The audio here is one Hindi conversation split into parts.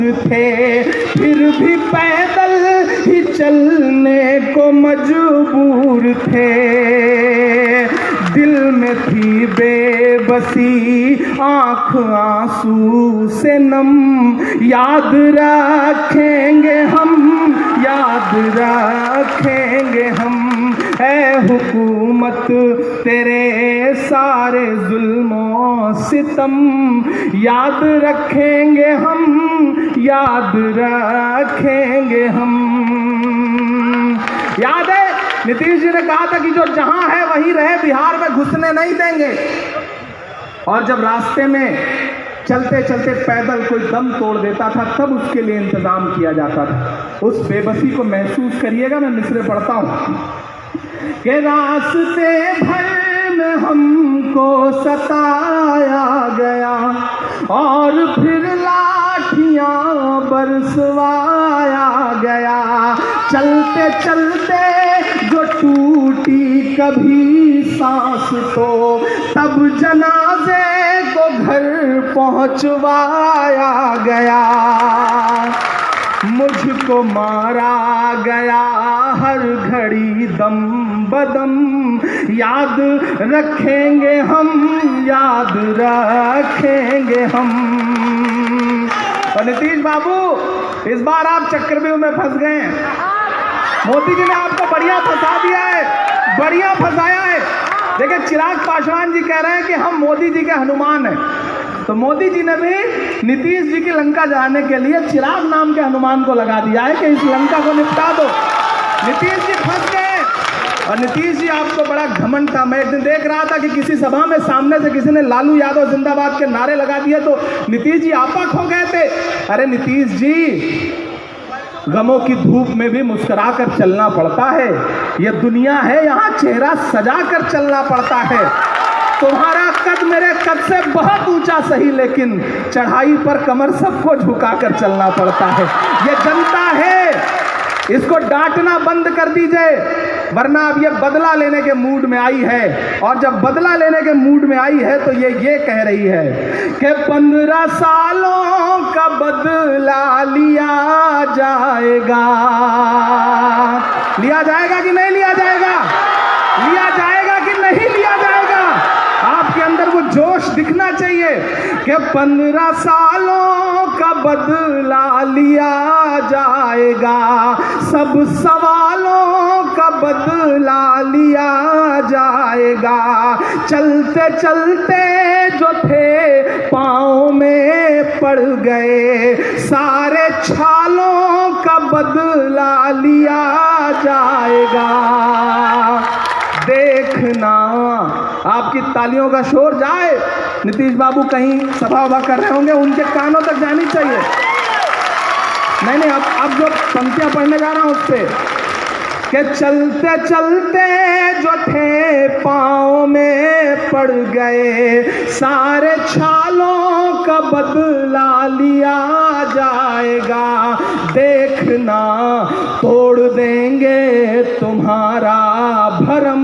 थे, फिर भी पैदल ही चलने को मजबूर थे। दिल में थी बेबसी, आँख आंसू से नम, याद रखेंगे हम, याद रखेंगे हम। ऐ हुकूमत तेरे सारे जुल्मों सितम, याद रखेंगे हम, याद रखेंगे हम। याद है नीतीश जी ने कहा था कि जो जहां है वहीं रहे, बिहार में घुसने नहीं देंगे। और जब रास्ते में चलते चलते पैदल कोई दम तोड़ देता था तब उसके लिए इंतजाम किया जाता था। उस बेबसी को महसूस करिएगा। मैं मिसरे पढ़ता हूं कि रास्ते भर में हमको सताया गया और फिर लाठियां बरसवाया गया। चलते चलते जो टूटी कभी सांस तो तब जनाजे को घर पहुंचवाया गया। मुझको मारा गया हर घड़ी दम बदम, याद रखेंगे हम, याद रखेंगे हम। और नीतीश बाबू इस बार आप चक्रव्यूह में फंस गए हैं। मोदी जी ने आपको बढ़िया फंसा दिया है, बढ़िया फंसाया है। देखिए चिराग पासवान जी कह रहे हैं कि हम मोदी जी के हनुमान हैं, तो मोदी जी ने भी नीतीश जी की लंका जलाने के लिए चिराग नाम के हनुमान को लगा दिया है कि इस लंका को निपटा दो। नीतीश जी फंस गए। और नीतीश जी आपको बड़ा घमंड था। मैं एक दिन देख रहा था कि किसी सभा में सामने से किसी ने लालू यादव जिंदाबाद के नारे लगा दिए तो नीतीश जी आपा खो गए थे। अरे नीतीश जी, गमों की धूप में भी मुस्कुरा कर चलना पड़ता है। यह दुनिया है, यहाँ चेहरा सजा कर चलना पड़ता है। तुम्हारा कद मेरे कद से बहुत ऊंचा सही, लेकिन चढ़ाई पर कमर सबको झुका कर चलना पड़ता है। ये जनता है, इसको डांटना बंद कर दीजिए, वरना अब ये बदला लेने के मूड में आई है। और जब बदला लेने के मूड में आई है तो ये कह रही है कि 15 सालों का बदला लिया जाएगा। लिया जाएगा कि नहीं लिया जाएगा? लिया जाएगा कि नहीं लिया जाएगा? आपके अंदर वो जोश दिखना चाहिए कि 15 सालों का बदला लिया जाएगा, सब सवालों का बदला लिया जाएगा। चलते चलते जो थे पाँव में पड़ गए, सारे छालों का बदला लिया जाएगा। देखना, आपकी तालियों का शोर जाए। नीतीश बाबू कहीं सभा वभा कर रहे होंगे, उनके कानों तक जानी चाहिए। नहीं, अब जो पंक्तियां पढ़ने जा रहा हूं उस पे कि चलते चलते जो थे पाँव में पड़ गए, सारे छालों का बदला लिया जाएगा। देखना, तोड़ देंगे तुम्हारा भरम,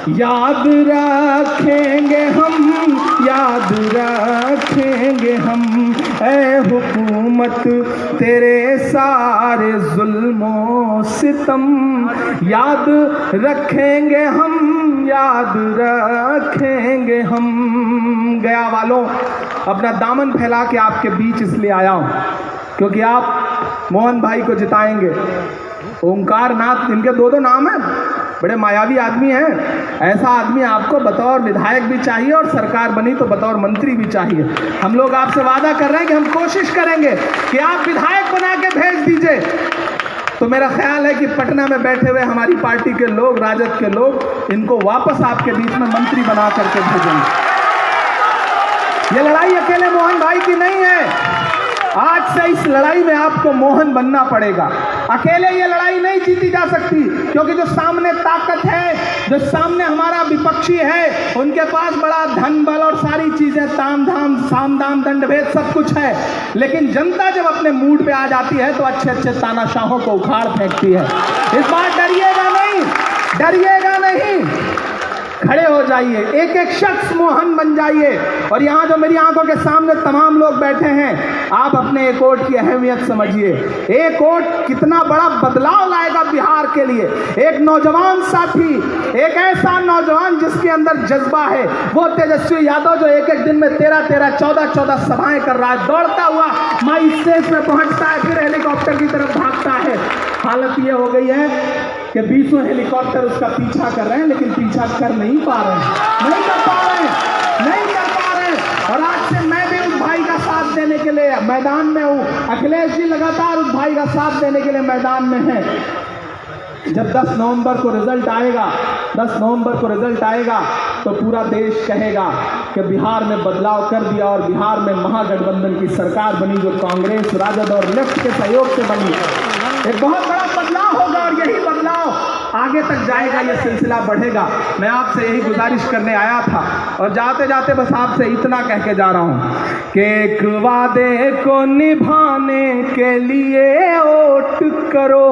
याद रखेंगे हम, याद रखेंगे हम। ऐ हुकूमत तेरे सारे जुल्मों सितम, याद रखेंगे हम, याद रखेंगे हम। गया वालों, अपना दामन फैला के आपके बीच इसलिए आया हूं क्योंकि आप मोहन भाई को जिताएंगे। ओंकार नाथ, इनके दो नाम हैं, बड़े मायावी आदमी हैं। ऐसा आदमी आपको बतौर विधायक भी चाहिए और सरकार बनी तो बतौर मंत्री भी चाहिए। हम लोग आपसे वादा कर रहे हैं कि हम कोशिश करेंगे कि आप विधायक बना के भेज दीजिए। तो मेरा ख्याल है कि पटना में बैठे हुए हमारी पार्टी के लोग, राजद के लोग, इनको वापस आपके बीच में मंत्री बना करके भेजेंगे। ये लड़ाई अकेले मोहन भाई की नहीं है। आज से इस लड़ाई में आपको मोहन बनना पड़ेगा। अकेले ये लड़ाई नहीं जीती जा सकती, क्योंकि जो सामने ताकत है, जो सामने हमारा विपक्षी है, उनके पास बड़ा धन बल और सारी चीजें, ताम धाम साम दाम दंड भेद सब कुछ है। लेकिन जनता जब अपने मूड पे आ जाती है तो अच्छे अच्छे तानाशाहों को उखाड़ फेंकती है। इस बार डरिएगा नहीं, डरिएगा नहीं। खड़े हो जाइए, एक एक शख्स मोहन बन जाइए। और यहाँ जो मेरी आंखों के सामने तमाम लोग बैठे हैं, आप अपने एक वोट की अहमियत समझिए। एक वोट कितना बड़ा बदलाव लाएगा बिहार के लिए। एक नौजवान साथी, एक ऐसा नौजवान जिसके अंदर जज्बा है, वो तेजस्वी यादव जो एक एक दिन में 13-13, 14-14 सभाएं कर रहा है, दौड़ता हुआ माई स्टेज में पहुंचता है, फिर हेलीकॉप्टर की तरफ भागता है। हालत ये हो गई है कि 20 हेलीकॉप्टर उसका पीछा कर रहे हैं, लेकिन पीछा कर नहीं पा रहे हैं, नहीं कर पा रहे हैं, नहीं कर पा रहे हैं। और आज से मैं भी उस भाई का साथ देने के लिए मैदान में हूँ। अखिलेश जी लगातार उस भाई का साथ देने के लिए मैदान में हैं। जब 10 नवंबर को रिजल्ट आएगा, 10 नवंबर को रिजल्ट आएगा तो पूरा देश कहेगा कि बिहार में बदलाव कर दिया और बिहार में महागठबंधन की सरकार बनी, जो कांग्रेस, राजद और लेफ्ट के सहयोग से बनी। एक बहुत बड़ा बदलाव होगा और यही बदलाव आगे तक जाएगा, ये सिलसिला बढ़ेगा। मैं आपसे यही गुजारिश करने आया था और जाते जाते बस आपसे इतना कह के जा रहा हूँ कि एक वादे को निभाने के लिए वोट करो।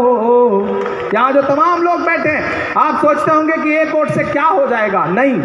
यहाँ जो तमाम लोग बैठे हैं, आप सोचते होंगे कि एक वोट से क्या हो जाएगा। नहीं,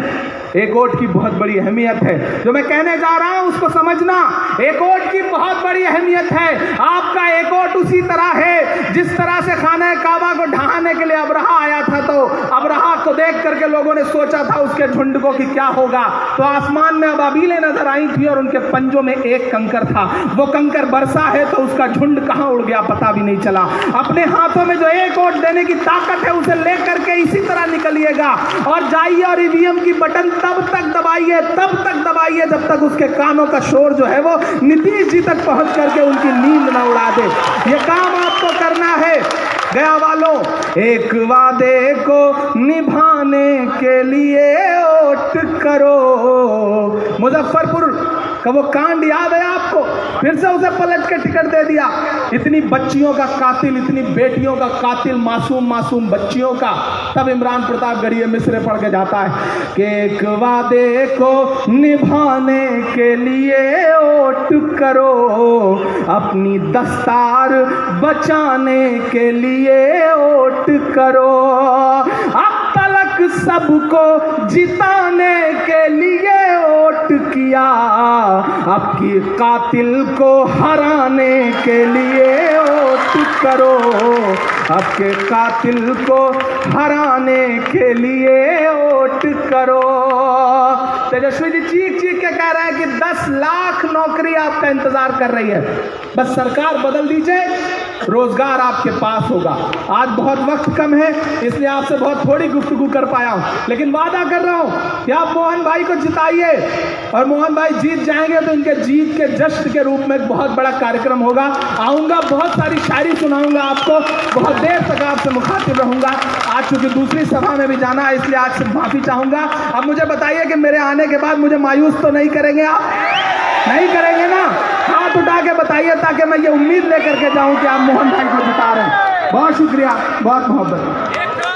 एक वोट की बहुत बड़ी अहमियत है। जो मैं कहने जा रहा हूं उसको समझना। एक वोट की बहुत बड़ी अहमियत है। आपका एक वोट उसी तरह है जिस तरह से खाने काबा को ढहाने के लिए अबरहा आया था, तो अबरहा को देख करके लोगों ने सोचा था उसके झुंड को कि क्या होगा, तो आसमान में अबाबीलें नजर आई थी और उनके पंजों में एक कंकर था। वो कंकर बरसा है तो उसका झुंड कहां उड़ गया पता भी नहीं चला। अपने हाथों में जो एक वोट देने की ताकत है उसे लेकर के इसी तरह निकलिएगा और जाइए और ईवीएम की बटन तब तक दबाइए जब तक उसके कानों का शोर जो है वो नीतीश जी तक पहुंच करके उनकी नींद ना उड़ा दे। ये काम आपको करना है। गया वालों, एक वादे को निभाने के लिए वोट करो। मुजफ्फरपुर का वो कांड याद है आपको? फिर से उसे पलट के टिकट दे दिया। इतनी बच्चियों का कातिल, इतनी बेटियों का कातिल, मासूम बच्चियों का। तब इमरान प्रताप गढ़ी मिसरे पढ़ के जाता है कि एक वादे को निभाने के लिए वोट करो, अपनी दस्तार बचाने के लिए वोट करो, अब तलक सबको जिताने के लिए वोट किया, आपकी कातिल को हराने के लिए वोट करो, आपके कातिल को हराने के लिए वोट करो। तेजस्वी जी चीख के कह रहे हैं कि 10 लाख नौकरी आपका इंतजार कर रही है, बस सरकार बदल दीजिए, रोजगार आपके पास होगा। आज बहुत वक्त कम है इसलिए आपसे बहुत थोड़ी गुफ्तगू कर पाया हूं, लेकिन वादा कर रहा हूं कि आप मोहन भाई को जिताइए और मोहन भाई जीत जाएंगे तो इनके जीत के जश्न के रूप में एक बहुत बड़ा कार्यक्रम होगा। आऊंगा, बहुत सारी शायरी सुनाऊंगा आपको, बहुत देर तक आपसे मुखातिब रहूंगा। आज चूंकि दूसरी सभा में भी जाना है इसलिए आज से माफी चाहूंगा। अब मुझे बताइए कि मेरे आने के बाद मुझे मायूस तो नहीं करेंगे आप? नहीं करेंगे ना? हाथ उठा के बताइए ताकि मैं ये उम्मीद लेकर के जाऊं कि आप मोहन भाई को जिता रहे हैं। बहुत शुक्रिया, बहुत मोहब्बत।